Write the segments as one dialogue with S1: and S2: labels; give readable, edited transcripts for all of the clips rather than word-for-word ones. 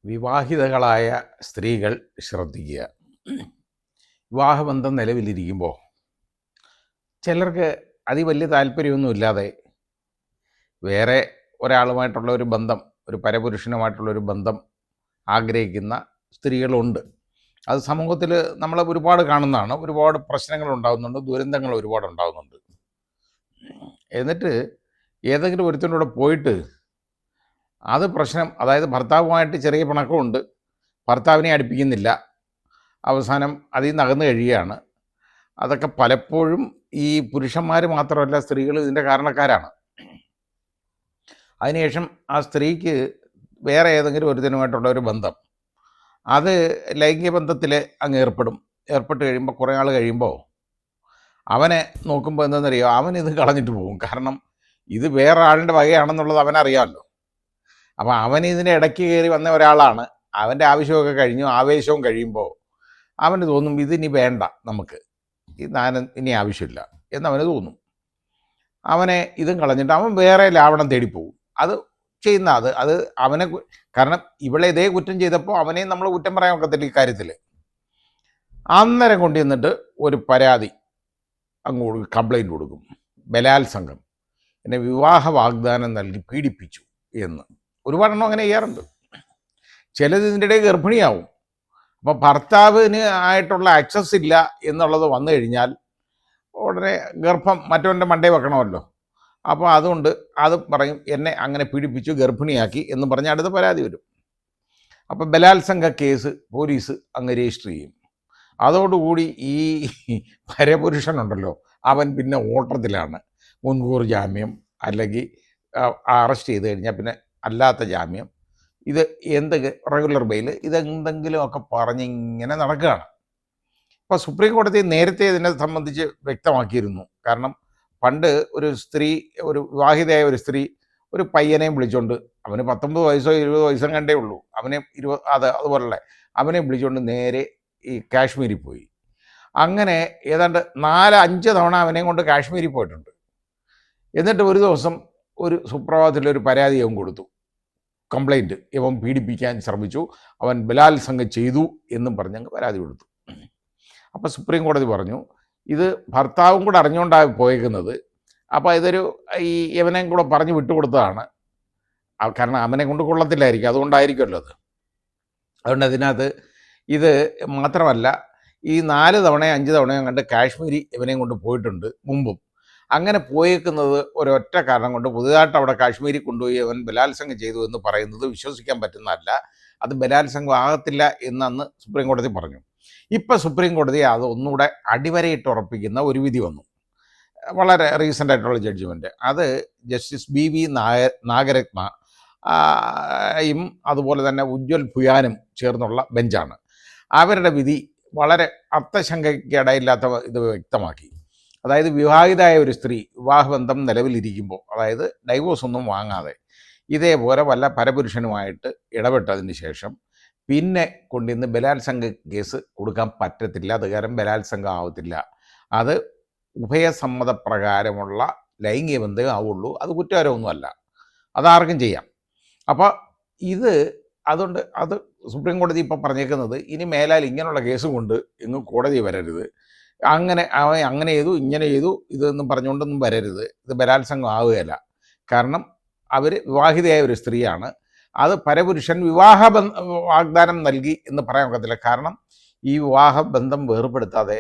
S1: വിവാഹിതകളായ സ്ത്രീകൾ ശ്രദ്ധിക്കുക. വിവാഹബന്ധം നിലവിലിരിക്കുമ്പോൾ ചിലർക്ക് വലിയ താല്പര്യമൊന്നുമില്ലാതെ വേറെ ഒരാളുമായിട്ടുള്ള ഒരു ബന്ധം, ഒരു പരപുരുഷനുമായിട്ടുള്ളൊരു ബന്ധം ആഗ്രഹിക്കുന്ന സ്ത്രീകളുണ്ട്. അത് സമൂഹത്തിൽ നമ്മൾ ഒരുപാട് കാണുന്നതാണ്. ഒരുപാട് പ്രശ്നങ്ങൾ ഉണ്ടാകുന്നുണ്ട്, ദുരന്തങ്ങൾ ഒരുപാട് ഉണ്ടാകുന്നുണ്ട്. എന്നിട്ട് ഏതെങ്കിലും ഒരുത്തിനൂടെ പോയിട്ട് അത് പ്രശ്നം, അതായത് ഭർത്താവുമായിട്ട് ചെറിയ പിണക്കമുണ്ട്, ഭർത്താവിനെ അടുപ്പിക്കുന്നില്ല, അവസാനം അതിൽ നിന്ന് അകന്നു കഴിയുകയാണ്. അതൊക്കെ പലപ്പോഴും ഈ പുരുഷന്മാർ മാത്രമല്ല, സ്ത്രീകൾ ഇതിൻ്റെ കാരണക്കാരാണ്. അതിനുശേഷം ആ സ്ത്രീക്ക് വേറെ ഏതെങ്കിലും ഒരുത്തനുമായിട്ടുള്ള ഒരു ബന്ധം, അത് ലൈംഗിക ബന്ധത്തിൽ അങ്ങ് ഏർപ്പെട്ട് കഴിയുമ്പോൾ കുറേ ആൾ കഴിയുമ്പോൾ അവനെ നോക്കുമ്പോൾ എന്താണെന്നറിയോ, അവൻ ഇത് കളഞ്ഞിട്ട് പോകും. കാരണം ഇത് വേറെ ആളിൻ്റെ വകയാണെന്നുള്ളത് അവനറിയാമല്ലോ. അപ്പോൾ അവൻ ഇതിൻ്റെ ഇടയ്ക്ക് കയറി വന്ന ഒരാളാണ്. അവൻ്റെ ആവശ്യമൊക്കെ കഴിഞ്ഞു, ആവേശവും കഴിയുമ്പോൾ അവന് തോന്നും ഇതിനി വേണ്ട, നമുക്ക് ഇനി ആവശ്യമില്ല എന്നവന് തോന്നും. അവനെ ഇതും കളഞ്ഞിട്ട് അവൻ വേറെ ലാവണം തേടിപ്പോവും. അത് ചെയ്യുന്ന അത് അവനെ, കാരണം ഇവളെ ഇതേ കുറ്റം ചെയ്തപ്പോൾ അവനെയും നമ്മൾ കുറ്റം പറയാൻ ഒക്കത്തില്ല ഈ കാര്യത്തിൽ. അന്നേരം കൊണ്ട് ചെന്നിട്ട് ഒരു പരാതി അങ്ങ് കംപ്ലൈൻറ്റ് കൊടുക്കും. ബലാത്സംഗം, എന്നെ വിവാഹ വാഗ്ദാനം നൽകി പീഡിപ്പിച്ചു എന്ന്. ഒരുപാടെണ്ണം അങ്ങനെ ചെയ്യാറുണ്ട്. ചിലത് ഇതിൻ്റെ ഇടയിൽ ഗർഭിണിയാവും. അപ്പോൾ ഭർത്താവിന് ആയിട്ടുള്ള ആക്സസ് ഇല്ല എന്നുള്ളത് വന്നു കഴിഞ്ഞാൽ ഉടനെ ഗർഭം മറ്റവൻ്റെ മണ്ടേ വെക്കണമല്ലോ. അപ്പോൾ അതുകൊണ്ട് അത് പറയും, എന്നെ അങ്ങനെ പീഡിപ്പിച്ചു, ഗർഭിണിയാക്കി എന്ന് പറഞ്ഞ് അടുത്ത പരാതി വരും. അപ്പോൾ ബലാത്സംഗ കേസ് പോലീസ് അങ്ങ് രജിസ്റ്റർ ചെയ്യും. അതോടുകൂടി ഈ പരപുരുഷനുണ്ടല്ലോ, അവൻ പിന്നെ ഓട്ടത്തിലാണ്. മുൻകൂർ ജാമ്യം, അല്ലെങ്കിൽ അറസ്റ്റ് ചെയ്ത് കഴിഞ്ഞാൽ പിന്നെ അല്ലാത്ത ജാമ്യം, ഇത് റെഗുലർ ബെയിൽ, ഇതെന്തെങ്കിലുമൊക്കെ പറഞ്ഞിങ്ങനെ നടക്കുകയാണ്. ഇപ്പോൾ സുപ്രീം കോടതി നേരത്തെ ഇതിനെ സംബന്ധിച്ച് വ്യക്തമാക്കിയിരുന്നു. കാരണം പണ്ട് ഒരു സ്ത്രീ, ഒരു വിവാഹിതയായ ഒരു സ്ത്രീ ഒരു പയ്യനെയും വിളിച്ചുകൊണ്ട്, അവന് 19 വയസ്സോ 20 വയസ്സോ കണ്ടേ ഉള്ളൂ, അവനെ അതുപോലുള്ള അവനെ വിളിച്ചുകൊണ്ട് നേരെ ഈ കാശ്മീരിൽ പോയി. അങ്ങനെ ഏതാണ്ട് 4-5 തവണ അവനെയും കൊണ്ട് കാശ്മീരിൽ പോയിട്ടുണ്ട്. എന്നിട്ട് ഒരു ദിവസം ഒരു സുപ്രഭാതത്തിലൊരു പരാതി അവൻ കൊടുത്തു, കംപ്ലൈൻറ്റ്, ഇവൻ പീഡിപ്പിക്കാൻ ശ്രമിച്ചു, അവൻ ബലാത്സംഗം ചെയ്തു എന്നും പറഞ്ഞങ്ങ് പരാതി കൊടുത്തു. അപ്പോൾ സുപ്രീം കോടതി പറഞ്ഞു, ഇത് ഭർത്താവും കൂടെ അറിഞ്ഞുകൊണ്ടാണ് പോയേക്കുന്നത്. അപ്പോൾ ഇതൊരു ഇവനെയും കൂടെ പറഞ്ഞു വിട്ടുകൊടുത്തതാണ്. കാരണം അവനെ കൊണ്ട് കൊള്ളത്തില്ലായിരിക്കും, അതുകൊണ്ടായിരിക്കുമല്ലോ അത്. അതുകൊണ്ട് അതിനകത്ത് ഇത് മാത്രമല്ല, ഈ 4 തവണയോ 5 തവണയോ കണ്ട് കാശ്മീരി ഇവനെയും കൊണ്ട് പോയിട്ടുണ്ട് മുമ്പും. അങ്ങനെ പോയേക്കുന്നത് ഒരൊറ്റ കാരണം കൊണ്ട്, പുതുതായിട്ട് അവിടെ കാശ്മീരി കൊണ്ടുപോയി അവൻ ബലാത്സംഗം ചെയ്തു എന്ന് പറയുന്നത് വിശ്വസിക്കാൻ പറ്റുന്നതല്ല. അത് ബലാത്സംഗം ആകത്തില്ല എന്നന്ന് സുപ്രീം കോടതി പറഞ്ഞു. ഇപ്പം സുപ്രീം കോടതി അത് ഒന്നുകൂടെ അടിവരയിട്ട് ഉറപ്പിക്കുന്ന ഒരു വിധി വന്നു. വളരെ റീസെൻ്റ് ആയിട്ടുള്ള ജഡ്ജ്മെൻറ്റ്. അത് ജസ്റ്റിസ് BV നാഗരത്ന അതുപോലെ തന്നെ ഉജ്ജ്വൽ ഭുയാനും ചേർന്നുള്ള ബെഞ്ചാണ്. അവരുടെ വിധി വളരെ അർത്ഥശങ്കയ്ക്കിടയില്ലാത്ത ഇത് വ്യക്തമാക്കി. അതായത് വിവാഹിതയായ ഒരു സ്ത്രീ വിവാഹബന്ധം നിലവിലിരിക്കുമ്പോൾ, അതായത് ഡൈവോഴ്സ് ഒന്നും വാങ്ങാതെ ഇതേപോലെ വല്ല പരപുരുഷനുമായിട്ട് ഇടപെട്ടതിന് ശേഷം പിന്നെ കൊണ്ടിന്ന് ബലാത്സംഗ കേസ് കൊടുക്കാൻ പറ്റത്തില്ല. അത് കാരണം ബലാത്സംഗം ആവത്തില്ല. അത് ഉഭയസമ്മതപ്രകാരമുള്ള ലൈംഗിക ബന്ധമേ ആവുള്ളൂ. അത് കുറ്റകരമൊന്നുമല്ല, അതാർക്കും ചെയ്യാം. അപ്പോൾ അതുകൊണ്ട് അത് സുപ്രീം കോടതി ഇപ്പം പറഞ്ഞേക്കുന്നത്, ഇനി മേലാൽ ഇങ്ങനെയുള്ള കേസ് കൊണ്ട് എങ്ങും കോടതി വരരുത്, അങ്ങനെ ചെയ്തു ഇങ്ങനെ ചെയ്തു ഇതൊന്നും പറഞ്ഞുകൊണ്ടൊന്നും വരരുത്, ഇത് ബലാത്സംഗം ആവുകയില്ല. കാരണം അവർ വിവാഹിതയായ ഒരു സ്ത്രീയാണ്. അത് പരപുരുഷൻ വാഗ്ദാനം നൽകി എന്ന് പറയാൻ ഒക്കത്തില്ല. കാരണം ഈ വിവാഹബന്ധം വേർപെടുത്താതെ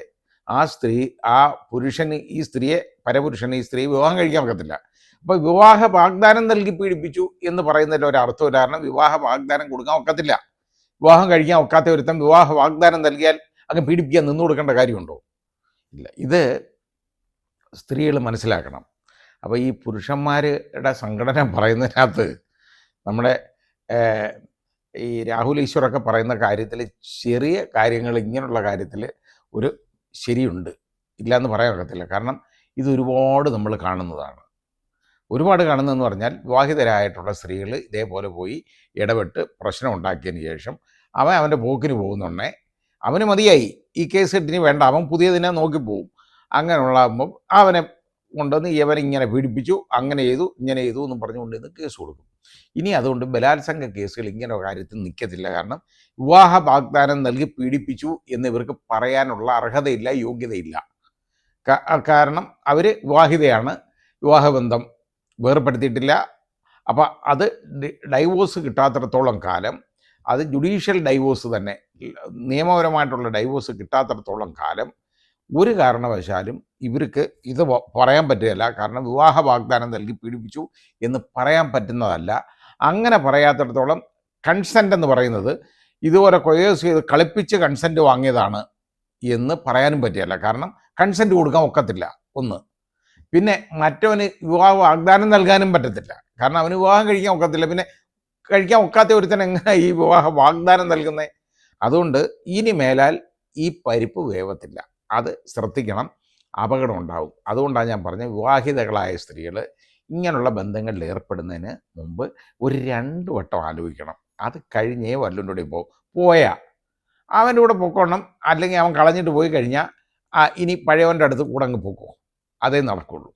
S1: ആ പുരുഷന് ഈ സ്ത്രീയെ, പരപുരുഷന് ഈ സ്ത്രീ വിവാഹം കഴിക്കാൻ ഒക്കത്തില്ല. അപ്പോൾ വിവാഹ വാഗ്ദാനം നൽകി പീഡിപ്പിച്ചു എന്ന് പറയുന്നതിൽ ഒരർത്ഥം, കാരണം വിവാഹ വാഗ്ദാനം കൊടുക്കാൻ ഒക്കത്തില്ല. വിവാഹം കഴിക്കാൻ ഒക്കാത്ത ഒരുത്തം വിവാഹ വാഗ്ദാനം നൽകിയാൽ അങ്ങ് പീഡിപ്പിക്കാൻ നിന്നു കൊടുക്കേണ്ട കാര്യമുണ്ടോ? ഇല്ല. ഇത് സ്ത്രീകൾ മനസ്സിലാക്കണം. അപ്പോൾ ഈ പുരുഷന്മാരുടെ സംഘടന പറയുന്നതിനകത്ത് നമ്മുടെ ഈ രാഹുൽ ഈശ്വറൊക്കെ പറയുന്ന കാര്യത്തിൽ ചെറിയ കാര്യങ്ങൾ, ഇങ്ങനെയുള്ള കാര്യത്തിൽ ഒരു ശരിയുണ്ട്, ഇല്ലയെന്ന് പറയാൻ ഒക്കത്തില്ല. കാരണം ഇത് ഒരുപാട് നമ്മൾ കാണുന്നതാണ്. ഒരുപാട് കാണുന്നതെന്ന് പറഞ്ഞാൽ, വിവാഹിതരായിട്ടുള്ള സ്ത്രീകൾ ഇതേപോലെ പോയി ഇടപെട്ട് പ്രശ്നം ഉണ്ടാക്കിയതിന് ശേഷം അവൻ്റെ പോക്കിന് പോകുന്നുണ്ടേ, അവന് മതിയായി, ഈ കേസ് ഇട്ടിനി വേണ്ട, അവൻ പുതിയതിനെ നോക്കി പോവും. അങ്ങനെയുള്ളാകുമ്പം അവനെ കൊണ്ടുവന്ന് ഇവരിങ്ങനെ പീഡിപ്പിച്ചു, അങ്ങനെ ചെയ്തു, ഇങ്ങനെ ചെയ്തു എന്നും പറഞ്ഞുകൊണ്ട് ഇന്ന് കേസ് കൊടുക്കും. ഇനി അതുകൊണ്ട് ബലാത്സംഗ കേസുകൾ ഇങ്ങനെ കാര്യത്തിൽ നിൽക്കത്തില്ല. കാരണം വിവാഹ വാഗ്ദാനം നൽകി പീഡിപ്പിച്ചു എന്ന് ഇവർക്ക് പറയാനുള്ള അർഹതയില്ല, യോഗ്യതയില്ല. കാരണം അവർ വിവാഹിതയാണ്, വിവാഹബന്ധം വേർപ്പെടുത്തിയിട്ടില്ല. അപ്പം അത് ഡൈവോഴ്സ് കിട്ടാത്തിടത്തോളം കാലം, അത് ജുഡീഷ്യൽ ഡൈവോഴ്സ് തന്നെ, നിയമപരമായിട്ടുള്ള ഡൈവോഴ്സ് കിട്ടാത്തിടത്തോളം കാലം ഒരു കാരണവശാലും ഇവർക്ക് ഇത് പറയാൻ പറ്റുകയില്ല. കാരണം വിവാഹ വാഗ്ദാനം നൽകി പീഡിപ്പിച്ചു എന്ന് പറയാൻ പറ്റുന്നതല്ല. അങ്ങനെ പറയാത്തിടത്തോളം കൺസെൻ്റ് എന്ന് പറയുന്നത് ഇതുപോലെ കൊയേഴ്സ് ചെയ്ത് കളിപ്പിച്ച് കൺസെൻറ്റ് വാങ്ങിയതാണ് എന്ന് പറയാനും പറ്റുകയില്ല. കാരണം കൺസെൻറ്റ് കൊടുക്കാൻ ഒക്കത്തില്ല ഒന്ന്. പിന്നെ മറ്റവന് വിവാഹ വാഗ്ദാനം നൽകാനും പറ്റത്തില്ല. കാരണം അവന് വിവാഹം കഴിക്കാൻ ഒക്കത്തില്ല. പിന്നെ കഴിക്കാൻ ഒക്കാത്ത ഒരുത്തൻ എങ്ങനെ ഈ വിവാഹ വാഗ്ദാനം നൽകുന്നത്? അതുകൊണ്ട് ഇനി മേലാൽ ഈ പരിപ്പ് വേവത്തില്ല. അത് ശ്രദ്ധിക്കണം, അപകടം ഉണ്ടാവും. അതുകൊണ്ടാണ് ഞാൻ പറഞ്ഞത്, വിവാഹിതകളായ സ്ത്രീകൾ ഇങ്ങനെയുള്ള ബന്ധങ്ങളിൽ ഏർപ്പെടുന്നതിന് മുമ്പ് ഒരു 2 വട്ടം ആലോചിക്കണം. അത് കഴിഞ്ഞേ വല്ലവൻ്റെ കൂടെ പോയാൽ അവൻ്റെ കൂടെ പൊക്കോണം. അല്ലെങ്കിൽ അവൻ കളഞ്ഞിട്ട് പോയി കഴിഞ്ഞാൽ ഇനി പഴയവൻ്റെ അടുത്ത് കൂടെ അങ്ങ് പോക്കോ, അതേ നടക്കുള്ളൂ.